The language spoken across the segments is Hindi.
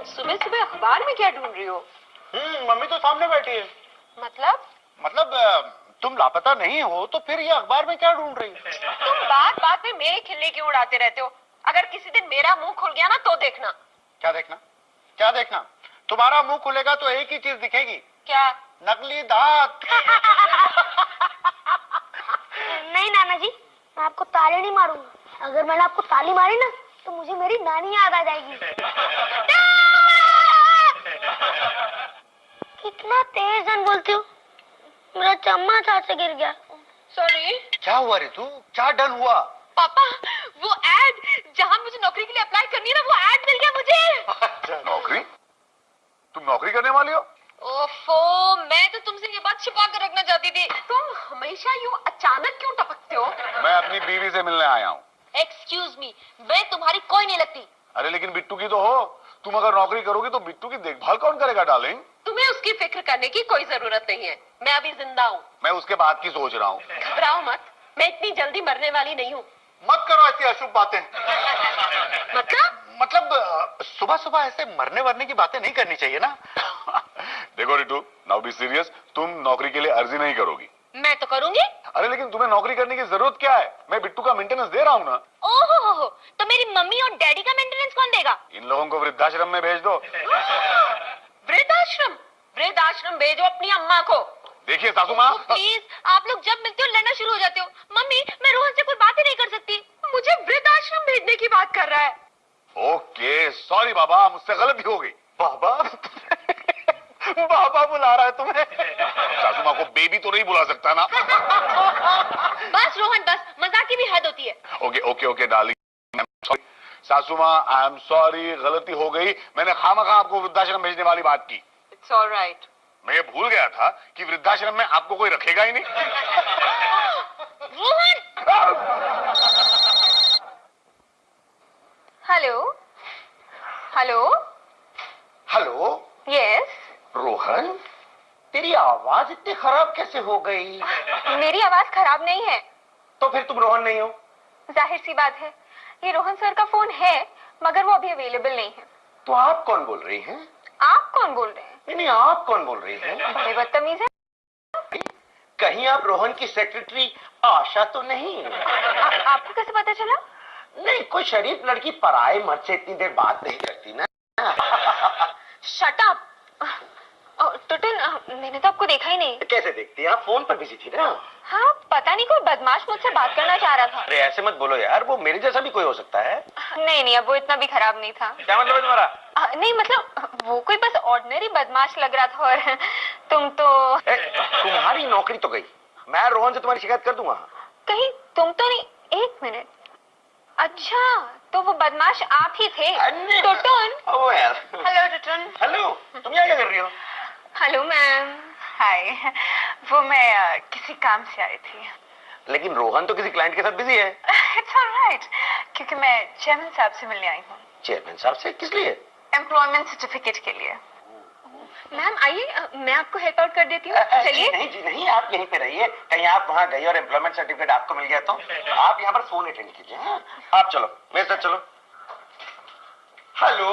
सुबह सुबह अखबार में क्या ढूंढ रही हो? मम्मी तो सामने बैठी है। मतलब तुम लापता नहीं हो तो फिर ये अखबार में क्या ढूंढ रही हो? तुम बात बात में मेरे खिल्ली क्यों उड़ाते रहते हो? अगर किसी दिन मेरा मुंह खुल गया ना तो देखना। क्या देखना? क्या देखना? तुम्हारा मुंह खुलेगा तो एक ही चीज दिखेगी। क्या? नकली दांत। नहीं नाना जी, मैं आपको ताली नहीं मारूंगा। अगर मैंने आपको ताली मारी ना तो मुझे मेरी नानी याद आ जाएगी। कितना तेज जन बोलती हो। मेरा चम्मच हाथ से गिर गया। सॉरी। क्या हुआ रितु? क्या डन हुआ? पापा, वो एड जहाँ मुझे नौकरी के लिए अप्लाई करनी है ना, वो एड मिल गया मुझे। नौकरी? तुम नौकरी करने वाली हो? ओफो, मैं तो तुमसे ये बात छिपा कर रखना चाहती थी। तुम हमेशा यूँ अचानक क्यों टपकते हो? मैं अपनी बीवी से मिलने आया हूँ। एक्सक्यूज मी, मैं तुम्हारी कोई नहीं लगती। अरे लेकिन बिट्टू की तो हो। तुम अगर नौकरी करोगी तो बिट्टू की देखभाल कौन करेगा डार्लिंग? तुम्हें उसकी फिक्र करने की कोई जरूरत नहीं है। मैं अभी जिंदा हूँ। मैं उसके बाद की सोच रहा हूँ। घबराओ मत, मैं इतनी जल्दी मरने वाली नहीं हूँ। मत करो ऐसी अशुभ बातें। मतलब सुबह सुबह ऐसे मरने वरने की बातें नहीं करनी चाहिए ना। देखो रितु, नाउ बी सीरियस। तुम नौकरी के लिए अर्जी नहीं करोगी। मैं तो करूंगी। अरे लेकिन तुम्हें नौकरी करने की जरूरत क्या है? मैं बिट्टू का मेंटेनेंस दे रहा हूँ ना। ओहो, तो मेरी मम्मी और डैडी का मेंटेनेंस कौन देगा? इन लोगों को वृद्धाश्रम में भेज दो। वृद्धाश्रम? वृद्धाश्रम भेजो अपनी अम्मा को। देखिए सासू माँ, प्लीज, आप लोग जब मिलते हो लड़ना शुरू हो जाते हो। मम्मी, मैं रोहन से कोई बात ही नहीं कर सकती। मुझे वृद्धाश्रम भेजने की बात कर रहा है। ओके सॉरी बाबा, मुझसे गलती हो गई। बाबा बाबा बुला रहा है तुम्हें। सासू माँ को बेबी तो नहीं बुला सकता ना। बस रोहन बस, मजाक की भी हद होती है। ओके ओके ओके डार्लिंग, सासू माँ आई एम सॉरी, गलती हो गई। मैंने खामखा आपको वृद्धाश्रम भेजने वाली बात की। It's alright. मैं ये भूल गया था कि वृद्धाश्रम में आपको कोई रखेगा ही नहीं। Rohan! Hello hello hello. Yes. Rohan, तेरी आवाज इतनी खराब कैसे हो गई? मेरी आवाज खराब नहीं है। तो फिर तुम रोहन नहीं हो? जाहिर सी बात है, ये रोहन सर का फोन है मगर वो अभी अवेलेबल नहीं है। तो आप कौन बोल रही हैं? आप कौन बोल रहे हैं? नहीं आप कौन बोल रही हैं? बड़े बदतमीज है। कहीं आप रोहन की सेक्रेटरी आशा तो नहीं? आपको कैसे पता चला? नहीं, कोई शरीफ लड़की पराए मर्द से इतनी देर बात नहीं करती ना। Shut up. टुटन, मैंने तो आपको देखा ही नहीं। कैसे देखती? आप फोन पर बिजी थी ना। हाँ, पता नहीं कोई बदमाश मुझसे बात करना चाह रहा था। अरे ऐसे मत बोलो यार, वो मेरे जैसा भी कोई हो सकता है। नहीं, अब वो इतना भी खराब नहीं था। क्या मतलब है तुम्हारा? नहीं मतलब वो कोई बस ऑर्डिनरी बदमाश लग रहा था। और तुम तो तुम्हारी नौकरी तो गई। मैं रोहन से तुम्हारी शिकायत कर दूंगा। कहीं तुम तो नहीं। एक मिनट, अच्छा तो वो बदमाश आप ही थे? टुटन। हेलो टुटन। हेलो, तुम यहाँ क्या कर रही हो? Hello ma'am. हाय, वो मैं किसी काम से आई थी। लेकिन रोहन तो किसी क्लाइंट के साथ बिजी है। इट्स ऑलराइट, क्योंकि मैं चेयरमैन साहब से मिलने आई हूँ। चेयरमैन साहब से? किस लिए? एम्प्लॉयमेंट सर्टिफिकेट के लिए। मैम आइए, मैं आपको हेल्प आउट कर देती हूँ। चलिए। नहीं जी नहीं, आप यहीं पे रहिए। कहीं आप वहाँ गई और एम्प्लॉयमेंट सर्टिफिकेट आपको मिल गया तो आप यहाँ पर फोन अटेंड कीजिए। आप चलो मेरे साथ चलो। हेलो।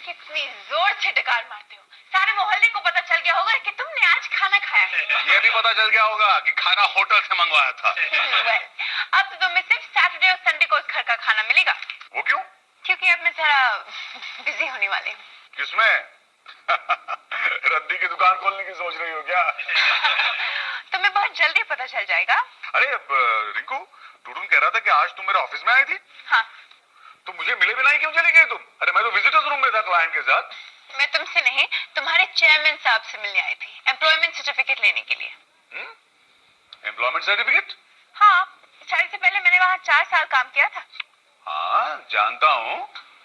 कितनी जोर से डकार मारते हो। सारे मोहल्ले को पता चल गया होगा कि तुमने आज खाना खाया है। ये भी पता चल गया होगा कि खाना होटल से मंगवाया था। अब तो तुम्हें सिर्फ सैटरडे और संडे को घर का खाना मिलेगा। वो क्यों? क्योंकि अब मैं जरा बिजी होने वाली हूँ। किसमें? रद्दी की दुकान खोलने की सोच रही हो क्या? तुम्हें बहुत जल्दी पता चल जाएगा। अरे रिंकू, टुडून कह रहा था कि आज तुम मेरे ऑफिस में आई थी। हाँ। तो मुझे मिले बिना ही क्यों चली गई तुम? अरे मैं तो विजिटर्स रूम में था क्लाइंट के साथ। मैं तुमसे नहीं, तुम्हारे चेयरमैन साहब से मिलने आई थी, एम्प्लॉयमेंट सर्टिफिकेट लेने के लिए। Employment certificate? हाँ, शादी से पहले मैंने वहाँ 4 साल काम किया था। हाँ जानता हूँ।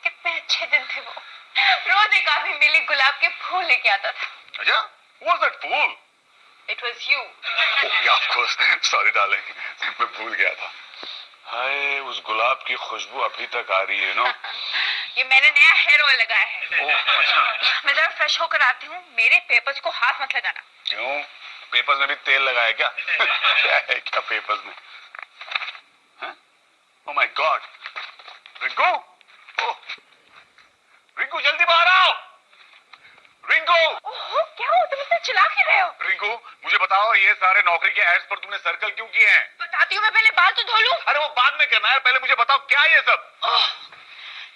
कितने अच्छे दिन थे वो। रोज एक आदमी मिली गुलाब के फूल लेके आता था। अच्छा, was that fool? It was you. Yeah, of course. Sorry darling, मैं भूल गया था। हाय, उस गुलाब की खुशबू अभी तक आ रही है ना। ये मैंने नया हेयर ऑयल लगाया है। ओह अच्छा। मैं जरा फ्रेश होकर आती हूँ। मेरे पेपर्स को हाथ मत लगाना। क्यों? पेपर्स में भी तेल लगाया क्या? क्या है क्या पेपर्स में? ओह माय गॉड, रिंकू, ओह रिंकू जल्दी बाहर आओ, रिंकू। ओह, क्या हो, तुम इतना चिल्ला क्यों रहे हो? रिंकू मुझे बताओ, ये सारे नौकरी के एड्स पर तुमने सर्कल क्यों किए हैं? बताती हूँ, मैं पहले बाल तो धो लूं। अरे वो बाद में करना है, पहले मुझे बताओ क्या ये सब?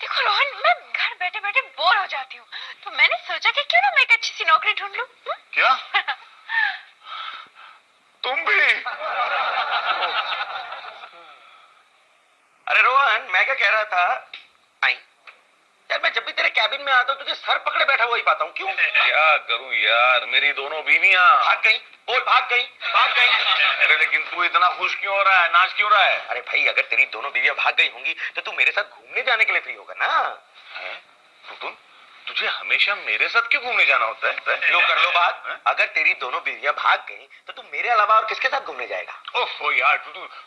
देखो रोहन, मैं घर बैठे बैठे बोर हो जाती हूँ, तो मैंने सोचा कि क्यों ना मैं एक अच्छी सी नौकरी ढूंढ लूं। क्या? तुम भी? अरे रोहन, मैं क्या कह रहा था, आई यार, मैं जब भी तेरे कैबिन में आता हूँ तुझे सर पकड़े बैठा हुआ ही पाता हूँ, क्यों? क्या करूं यार, मेरी दोनों बीवियां भाग गई, बोल भाग गई, भाग गई। अरे लेकिन तू इतना खुश क्यों हो रहा है, नाच क्यों रहा है? अरे भाई, अगर तेरी दोनों बीवियां भाग गई होंगी तो तू मेरे साथ घूमने जाने के लिए फ्री होगा ना? है? तुझे हमेशा मेरे साथ क्यों घूमने जाना होता है? लो कर लो बात है? अगर तेरी दोनों बीवियां भाग गई तो तू मेरे अलावा और किसके साथ घूमने जाएगा? ओहो यार,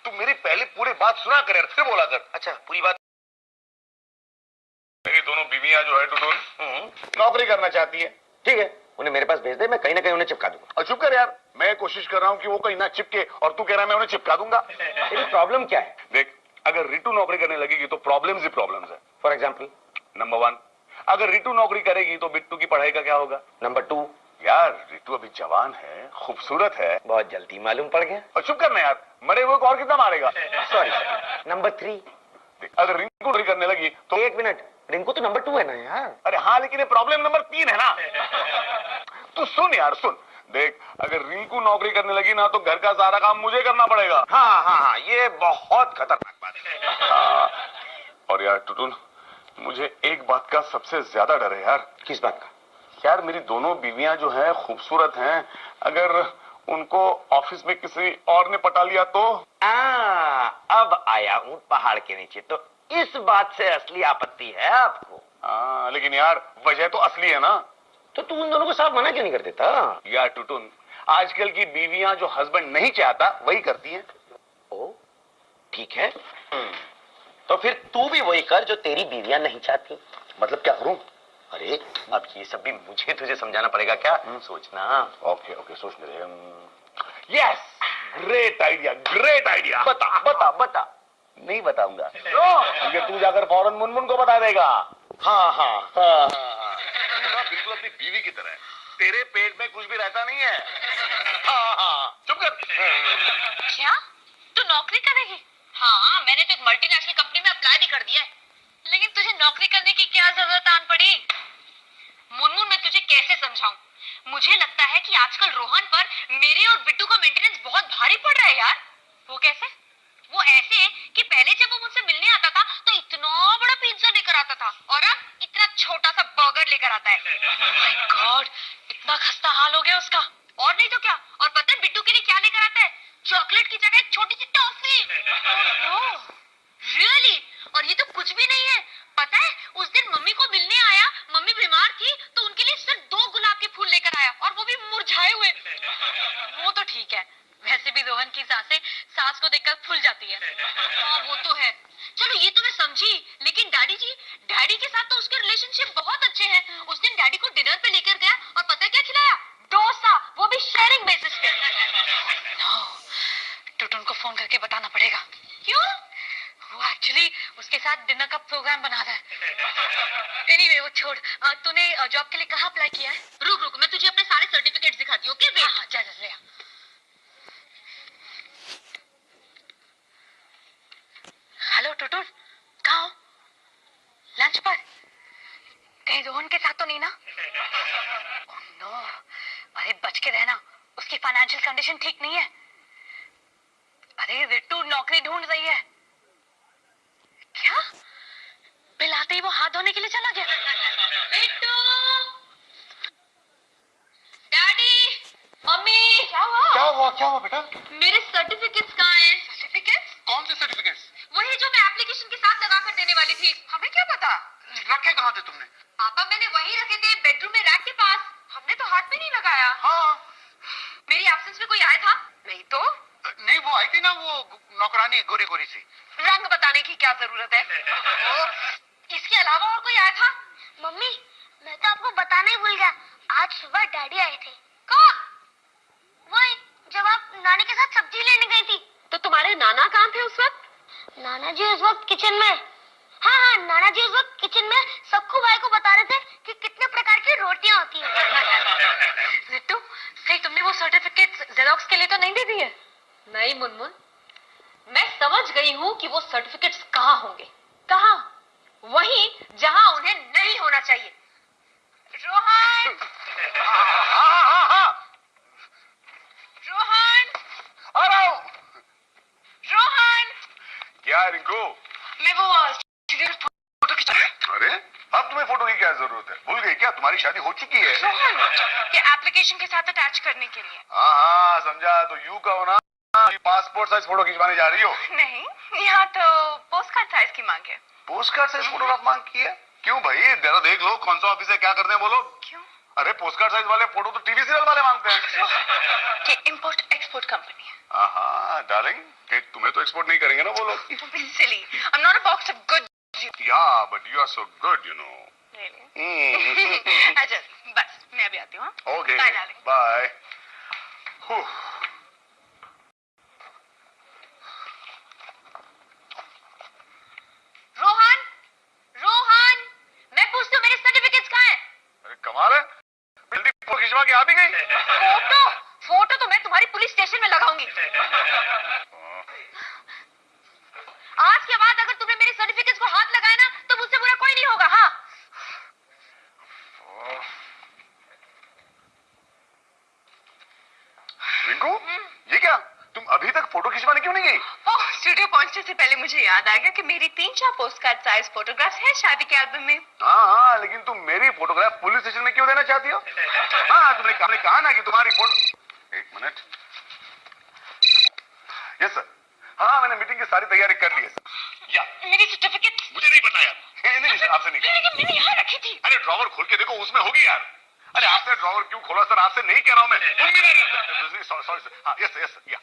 तू मेरी पहले पूरी बात सुना कर यार, फिर बोला कर। अच्छा, पूरी बात। मेरी दोनों बीवियां जो है टुटुन, नौकरी करना चाहती है। ठीक है, उन्हें मेरे पास भेज दे, मैं कहीं ना कहीं उन्हें चिपका दूंगा। और चुप कर यार, मैं कोशिश कर रहा हूँ कि वो कहीं ना चिपके, और तू कह रहा है मैं उन्हें चिपका दूंगा। तेरी प्रॉब्लम क्या है? देख, अगर रितु नौकरी करने लगेगी तो प्रॉब्लम्स ही प्रॉब्लम्स है। For example? नंबर 1, अगर रितु नौकरी करेगी तो बिट्टू की पढ़ाई का क्या होगा? नंबर 2, यार रितु अभी जवान है, खूबसूरत है। बहुत जल्दी मालूम पड़ गया। और चुप करना यार, मरे हुए को और कितना मारेगा? सॉरी। नंबर 3, अगर रिंकू नौकरी करने लगी तो 1 मिनट, रिंकू तो नंबर 2 है ना यार। अरे हाँ, लेकिन ये प्रॉब्लम नंबर 3 है ना। तू सुन यार, सुन, देख, अगर रिंकू नौकरी करने लगी ना तो घर का सारा काम मुझे करना पड़ेगा। हाँ हाँ हाँ, ये बहुत खतरनाक बात है। और यार टुटुन, मुझे एक बात का सबसे ज्यादा डर है यार। किस बात का? यार मेरी दोनों बीवियां जो हैं खूबसूरत हैं, अगर उनको ऑफिस में किसी और ने पटा लिया तो? अब आया हूँ पहाड़ के नीचे, तो इस बात से असली आपत्ति है आपको? लेकिन यार वजह तो असली है ना। तो तू उन दोनों को साफ मना क्यों नहीं कर देता? यार टुटुन, आजकल की बीवियां जो हस्बैंड नहीं चाहता वही करती हैं। ओ, ठीक है। तो फिर तू भी वही कर जो तेरी बीवियां नहीं चाहती। मतलब क्या करूं? अरे अब ये सब भी मुझे तुझे समझाना पड़ेगा क्या? सोचना। ओके ओके, सोचने दे। Yes, great idea, great idea. बता बता बता। नहीं बताऊंगा, क्योंकि तू जाकर फौरन मुनमुन को बता देगा। हाँ हाँ हाँ हाँ, बिल्कुल अपनी बीवी की तरह, तेरे पेट में कुछ भी रहता नहीं है। हाँ हाँ, चुप कर। क्या तू नौकरी करेगी? हाँ, मैंने तो एक मल्टीनेशनल कंपनी में अप्लाई भी कर दिया है, लेकिन तुझे नौकरी करने की क्या जरूरत आन पड़ी? मुनमुन, मैं तुझे कैसे समझाऊं? मुझे लगता है कि आजकल रोहन पर मेरे और बिट्टू का मेंटेनेंस बहुत भारी पड़ रहा है यार। वो कैसे? वो ऐसे कि पहले जब वो मुझसे मिलने आता था तो इतना बड़ा पिज्जा लेकर आता था, और अब इतना छोटा सा बर्गर लेकर आता है। Oh my God, इतना खस्ता हाल हो गया उसका। और नहीं तो क्या, और पता है बिट्टू के लिए क्या लेकर आता है? चॉकलेट की जगह एक छोटी सी टॉफी। Oh no, really? और ये तो कुछ भी नहीं है, पता है उस दिन मम्मी को मिलने आया, मम्मी बीमार थी तो उनके लिए सिर्फ 2 गुलाब के फूल लेकर आया, और वो भी मुरझाए हुए। वो तो ठीक है, वैसे भी रोहन की सासें सास को देखकर फूल जाती है। हाँ वो तो है, चलो ये तो मैं समझी, लेकिन डैडी जी, डैडी के साथ तो उसके रिलेशनशिप बहुत अच्छे हैं। उस दिन डैडी को डिनर पे लेकर गया और पता है क्या खिलाया? डोसा, वो भी शेयरिंग बेसिस पे। टुटुन को फोन करके बताना पड़ेगा। क्यों? वो एक्चुअली उसके साथ डिनर का प्रोग्राम बना रहा है। एनीवे वो छोड़, तूने जॉब के लिए कहाँ अप्लाई किया है? रुक रुक, मैं तुझे अपने सारे सर्टिफिकेट्स दिखाती हूँ। ओके, हाँ जा ले आ। हेलो टुटुन, कहाँ हो? लंच पर? कहीं रोहन के साथ तो नहीं ना? ओह नो, अरे बच के रहना, उसकी फाइनेंशियल कंडीशन ठीक नहीं है। अरे रितु नौकरी ढूंढ रही है। क्या? बिल आते ही वो हाथ धोने के लिए चला गया। रितु, डैडी, मम्मी, क्या हुआ? क्या हुआ बेटा? मेरे सर्टिफिकेट्स कहाँ हैं? सर्टिफिकेट्स? कौन से सर्टिफिकेट्स? वही जो मैं एप्लीकेशन के साथ लगा कर देने वाली थी। हमें क्या पता? रखे कहाँ थे तुमने? पापा, मैंने वही रखे थे बेडरूम में रैक के पास। हमने तो हाथ भी नहीं लगाया। हाँ। मेरी एब्सेंस में कोई आया था? नहीं तो। नहीं, वो आई थी ना, वो नौकरानी गोरी गोरी सी। रंग बताने की क्या जरूरत है? इसके अलावा और कोई आया था? मम्मी, मैं तो आपको बताना ही भूल गया, आज सुबह डैडी आए थे। कौन? वही जब आप नानी के साथ सब्जी लेने गई थी। तो तुम्हारे नाना कहाँ थे उस वक्त? नाना जी उस वक्त किचन में। हाँ, नाना जी उस वक्त किचन में सक्कू भाई को बता रहे थे कि कितने प्रकार की रोटियां होती हैं। रिट्टू, कहीं तुमने वो सर्टिफिकेट जेरोक्स के लिए तो नहीं दे दिए? नहीं मुनमुन, मैं समझ गई हूँ कि वो सर्टिफिकेट्स कहाँ होंगे। कहाँ? वहीं जहाँ उन्हें नहीं होना चाहिए। रोहन! हाँ। रोहन! आ रहा हूँ। रोहन! क्या है रिंकू? मैं वो फोटो खिंचा। अरे अब तुम्हें फोटो की क्या जरूरत है? भूल गई क्या तुम्हारी शादी हो चुकी है? रोहन, ये एप्लीकेशन के साथ अटैच करने के लिए। हाँ समझा। तो यू कहो ना, पासपोर्ट साइज फोटो खिंचवाने जा रही हो? नहीं, यहाँ तो पोस्ट कार्ड साइज की मांग है। पोस्ट कार्ड साइज फोटोग्राफ मांग की है? क्यों भाई, जरा देख लो कौन सा ऑफिस है, क्या करते हैं वो लोग। क्यों? अरे पोस्ट कार्ड साइज वाले फोटो तो टीवी सीरियल वाले मांगते हैं। ये इंपोर्ट एक्सपोर्ट कंपनी है। हाँ डार्लिंग, तुम्हें तो एक्सपोर्ट नहीं करेंगे ना वो लोग। Silly. I'm not a box of good. Yeah, but you are so good, you know. Really? अच्छा, बस मैं अभी आती हूँ। Okay. Bye, darling. Bye. Rohan, Rohan, मैं पूछती हूँ मेरे सर्टिफिकेट्स कहाँ हैं? अरे कमाल है, जल्दी फोटो खिंचवा के आ भी गई। फोटो तो मैं तुम्हारी पुलिस स्टेशन में लगाऊंगी। आज के बाद अगर तुमने मेरे सर्टिफिकेट्स को हाथ लगाया ना तो मुझसे बुरा कोई नहीं होगा। हाँ, रिंकू, ये क्या, तुम अभी तक फोटो खिंचवाने क्यों नहीं गई? ओह, स्टूडियो पहुंचने से पहले मुझे याद आ गया कि मेरी 3-4 पोस्ट कार्ड साइज फोटोग्राफ्स हैं शादी के एल्बम में। हाँ, लेकिन तुम मेरी फोटोग्राफ पुलिस स्टेशन में क्यों देना चाहती हो? हाँ, तुमने कहा ना कि तुम्हारी फोटो। एक मिनट। Yes sir. हाँ, मैंने मीटिंग की सारी तैयारी कर ली है सर। या मेरी सर्टिफिकेट मुझे नहीं पता यार। नहीं सर, आपसे नहीं। लेकिन मैंने यहाँ रखी थी। अरे ड्रॉवर खोल के देखो, उसमें होगी यार। अरे आपने ड्रॉवर क्यों खोला सर? आपसे नहीं कह रहा हूं मैं। Sorry sir. हाँ यस या।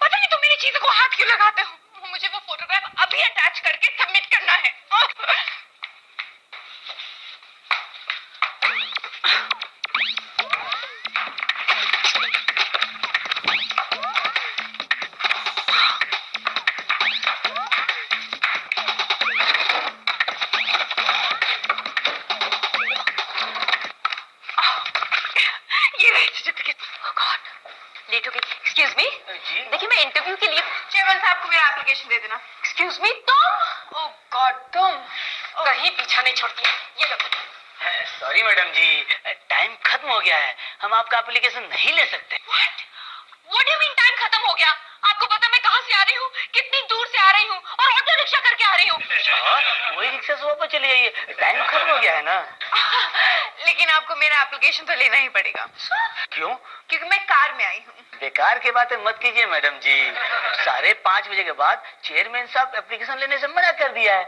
पता नहीं तुम मेरी चीजों को हाथ क्यों लगाते हो। मुझे वो फोटोग्राफ अभी अटैच करके सबमिट करना है। ये रही सर्टिफिकेट। ओह गॉड, लेट हो गई। एक्सक्यूज मी जी, देखिए मैं इंटरव्यू के लिए चेयरमैन साहब को मेरा एप्लीकेशन दे देना। एक्सक्यूज मी, तुम? ओह गॉड, तुम कहीं पीछा नहीं छोड़ती। ये लो। सॉरी मैडम जी, टाइम खत्म हो गया है, हम आपका एप्लीकेशन नहीं ले सकते। What do you mean time खत्म हो गया? आपको पता मैं कहाँ से आ रही हूँ, कितनी दूर से आ रही हूँ और ऑटो रिक्शा करके आ रही हूँ। वही रिक्शा से वापस चली जाइए, टाइम खत्म हो गया है ना। लेकिन आपको मेरा एप्लीकेशन तो लेना ही पड़ेगा। क्यों? क्योंकि मैं कार में आई हूँ। बेकार की बातें मत कीजिए मैडम जी, 5:30 बजे के बाद चेयरमैन साहब एप्लीकेशन लेने से मना कर दिया है।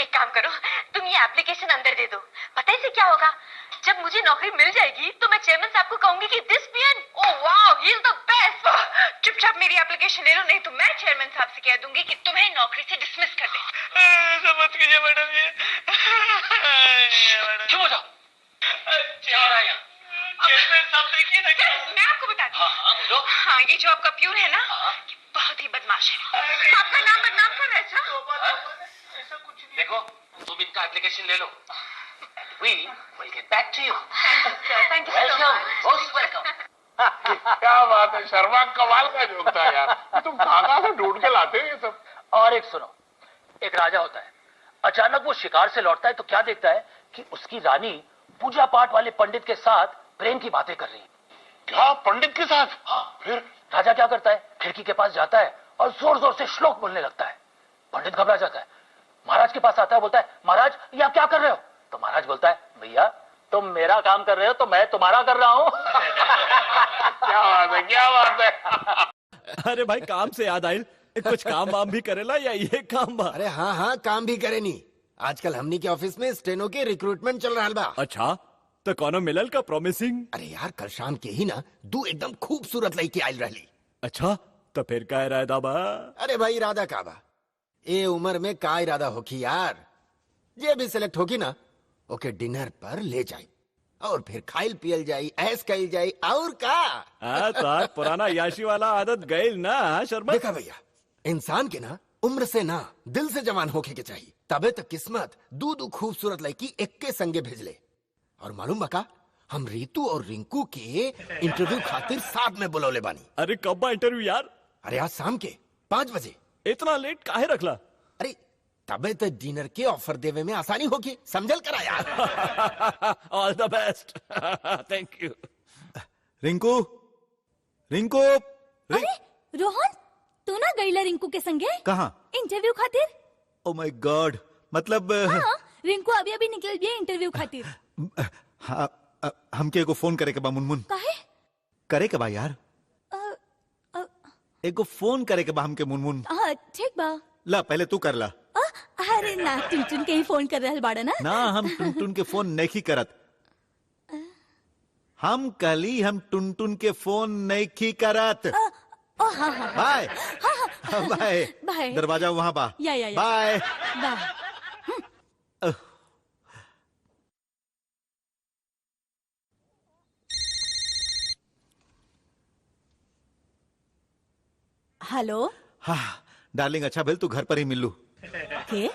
एक काम करो, तुम ये एप्लीकेशन अंदर दे दो। पता है इससे क्या होगा? जब मुझे नौकरी मिल जाएगी तो मैं चेयरमैन साहब को कहूंगी कि this peon, oh wow, he is the best. चुपचाप मेरी एप्लीकेशन ले लो, नहीं तो मैं चेयरमैन साहब से कह दूंगी कि तुम्हें नौकरी से डिसमिस कर दे। ऐसा मत कीजिए मैडम जी। चुप हो जाओ। क्या हो रहा है यहाँ? चेयरमैन साहब देखिए ना क्या। मैं आपको बताती हूँ। हाँ बोलो। हाँ, ये जो आपका प्यून है ना, ये बहुत ही बदमाश है। आपका नाम बदनाम कर रहा है सर। ऐसा कुछ नहीं। देखो, तुम इनका एप्लीकेशन ले लो। We will get back to you. Thank you so Welcome, much. most welcome. क्या बात है शर्मा, कमाल का जोक था यार। तुम कहाँ से ढूंढ के लाते हो ये सब? और एक सुनो, एक राजा होता है, अचानक वो शिकार से लौटता है तो क्या देखता है कि उसकी रानी पूजा पाठ वाले पंडित के साथ प्रेम की बातें कर रही है। क्या, पंडित के साथ? हाँ, फिर राजा क्या करता है, खिड़की के पास जाता है और जोर जोर से श्लोक बोलने लगता है। पंडित घबरा जाता है, महाराज के पास आता है, बोलता है महाराज ये आप क्या कर रहे हो? तो महाराज बोलता है भैया तुम मेरा काम कर रहे हो तो मैं तुम्हारा कर रहा हूँ। क्या बात है, क्या बात है। अरे भाई काम से याद आई, कुछ काम वाम भी करेला या ये काम बा? अरे हाँ काम भी करे नी। आजकल हमनी के ऑफिस में स्टेनो के रिक्रूटमेंट चल रहा बा। अच्छा तो कोनो मिलल का प्रॉमिसिंग? अरे यार कल शाम के ही ना 2 एकदम खूबसूरत लड़की आयल रही। अच्छा तो फिर का इरादा बा? अरे भाई इरादा का बा, ए उम्र में का इरादा होखी यार। जे भी सिलेक्ट होगी ना ओके डिनर पर ले जाए, और फिर खाइल पियल जाई, ऐस कइल जाई, और का। तार पुराना याशी वाला आदत गईल ना शर्मा। देखा भैया, इंसान के ना उम्र से ना दिल से जवान होके के चाहिए, तबे तक किस्मत दू खूबसूरत लड़की एक के संगे भेजले। और मालूम बका, हम रीतू और रिंकू के इंटरव्यू खातिर साथ में बुलौले बानी। अरे कब बा इंटरव्यू यार? अरे आज शाम के 5 बजे। इतना लेट काहे रखला? अरे तबे तो डिनर के ऑफर देवे में आसानी होगी, समझल करा यार। All the best. Thank you. Rinku, Rinku, अरे रोहन, तू ना गईला रिंकू के संगे? कहाँ? इंटरव्यू खातिर। ओ माय गॉड, मतलब हाँ, रिंकू अभी अभी निकल गया इंटरव्यू खातिर। हाँ, हमके एगो फोन करे के बा मुनमुन। काहे? करे के बा यार, एगो फोन करे के बा हमके मुनमुन। हाँ ठीक बा। ला पहले तू कर ला। अरे ना, टुनटुन के ही फोन कर रहल बाड़ा ना? ना, हम टुनटुन के फोन नहीं करत। हम कहली हम टुनटुन के फोन नहीं करत। ओ हाँ हाँ बाय बाय बाय। दरवाजा वहां बा। या। Bye bye. हेलो। हाँ डार्लिंग, अच्छा भेल तू घर पर ही मिलू। के?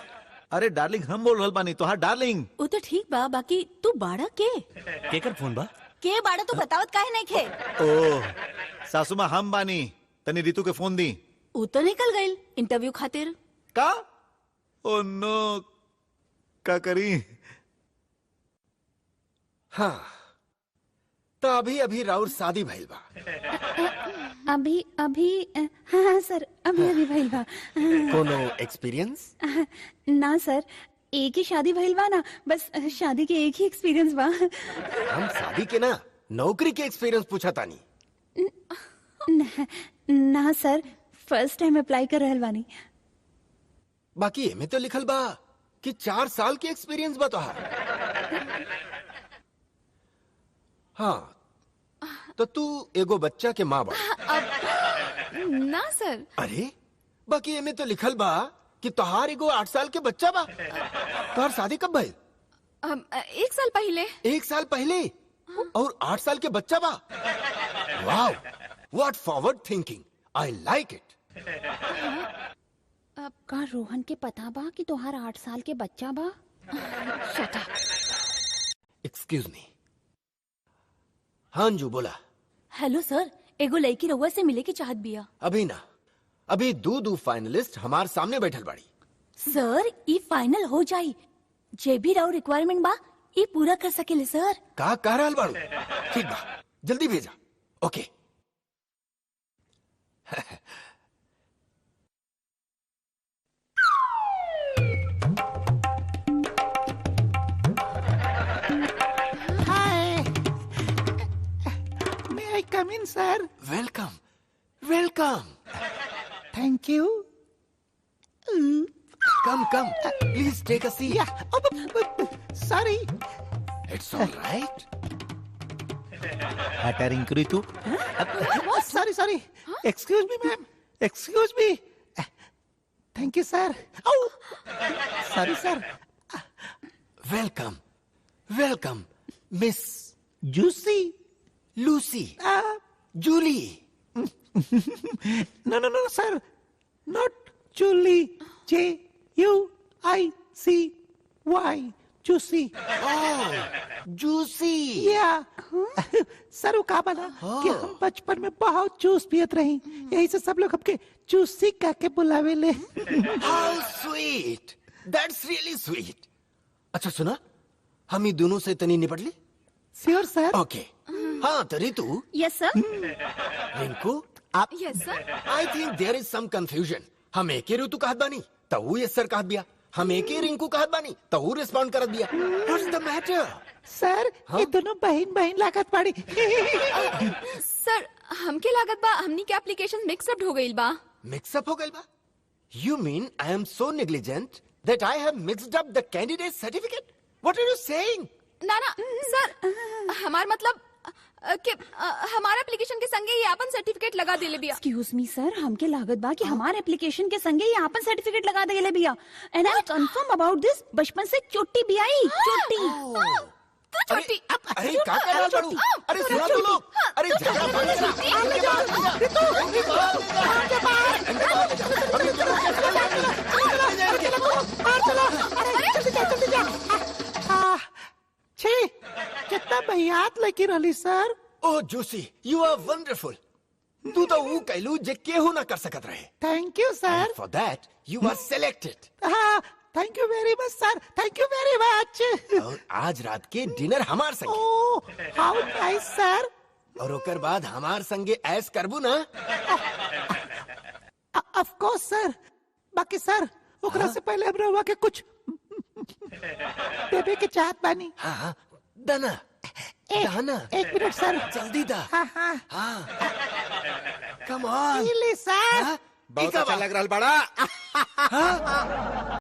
अरे डार्लिंग हम बोल रहल बानी, तो हाँ डार्लिंग। वो तो ठीक बा, बाकी तू बाड़ा के? केकर फोन बा? के बाड़ा तू बतावत काहे नहीं खे? ओ सासुमा हम बानी, तनी रितु के फोन दी। वो तो निकल गई इंटरव्यू खातिर। का? ओ नो, का करी? हाँ, तो अभी अभी राउर शादी भइल बा। अभी हाँ सर, अभी भइल बा। कोनो एक्सपीरियंस? ना सर, एक ही शादी भइल बा ना, बस शादी के एक ही एक्सपीरियंस बा। हम शादी के ना नौकरी के एक्सपीरियंस पूछा तानी। ना सर, फर्स्ट टाइम अप्लाई कर रहल बानी। बाकी एमे तो लिखल बा कि 4 साल के एक्सपीरियंस बा तोहार। हाँ, तो तू एगो बच्चा के माँ बा। ना सर। अरे बाकी एमे तो लिखल बा कि तोहार एगो 8 साल के बच्चा बा। तोहार शादी कब भइल? 1 साल पहले। 1 साल पहले और 8 साल के बच्चा बा। Wow, what forward thinking, I like it. अब का रोहन के पता बा कि तोहार 8 साल के बच्चा बा? Shut up. Excuse me. हाँ अंजू बोला। हेलो सर, एगो लड़की रउआ से मिले की चाहत बिया। अभी ना, अभी दू फाइनलिस्ट हमार सामने बैठल बाड़ी। सर ई फाइनल हो जाई, जे भी राउ रिक्वायरमेंट बा ई पूरा कर सकेले सर। का कह रहल बाड़ू? ठीक बा, जल्दी भेजा। Okay. May I come in, sir? Welcome, welcome. Thank you. Come come, please take a seat. Yeah. Oh, sorry. It's alright. हटा Rinku Ritu. Sorry. Excuse me, ma'am. Excuse me. Thank you, sir. Oh, sorry, sir. Welcome, welcome miss Juicy. Lucy, Julie. No, sir. Not Julie. Juicy. Juicy. Oh, Juicy. Yeah. Sir वो कहा बना कि हम बचपन में बहुत जूस पियत रही, यही से सब लोग हमके जूसी कह के बुलावे ले। How sweet, that's really sweet. अच्छा सुना, हम ही दोनों से तनी निपट ले। Sure sir. ओके। हाँ तो रितु, यस सर। रिंकू, आप yes sir. I think there is some confusion. हम एक ही ऋतु कहत बानी, तो वो यस सर कहत बिया। हम एक ही रिंकू कहत बानी, तो वो रिस्पॉन्ड करत बिया। What's the matter? सर ये दोनों बहन लागत पड़ी। सर हमके लागत बा हमनी के एप्लीकेशन मिक्सअप हो गइल बा। मिक्सअप हो गइल बा? You mean I am so negligent that I have mixed up the candidate certificate? What are you saying? ना सर, हमार मतलब कि हमारा एप्लीकेशन के संगे ये आपन सर्टिफिकेट लगा देले बिया। एक्सक्यूज मी सर, हमके लागत बा कि हमारे एप्लीकेशन के संगे ये आपन सर्टिफिकेट लगा देले बिया। And I am confirm about this. बचपन से चोटी भी आई, चोटी। अरे का कर पड़ू? अरे सुना तो लो, अरे झगड़ा बंद करा। छी, कितना बहियात लगी रही sir. Oh Juicy, you are wonderful. तू तो वो कहलू जे केहू ना कर सकत रहे। Thank you sir. For that you are selected. हाँ, thank you very much sir, thank you very much. और आज रात के डिनर हमार संगे। Oh how nice sir. और ओकर बाद हमार संगे ऐस करबू ना? Of course sir. बाकी सर ओकरा से पहले हम रहुआ के कुछ देवे के चाहत बानी। हाँ हाँ, दाना दाना। एक मिनट सर। जल्दी दा। हाँ हाँ हाँ, कम ऑन। सर। हाँ? बहुत इका अच्छा बा। लग रहा बड़ा। हाँ?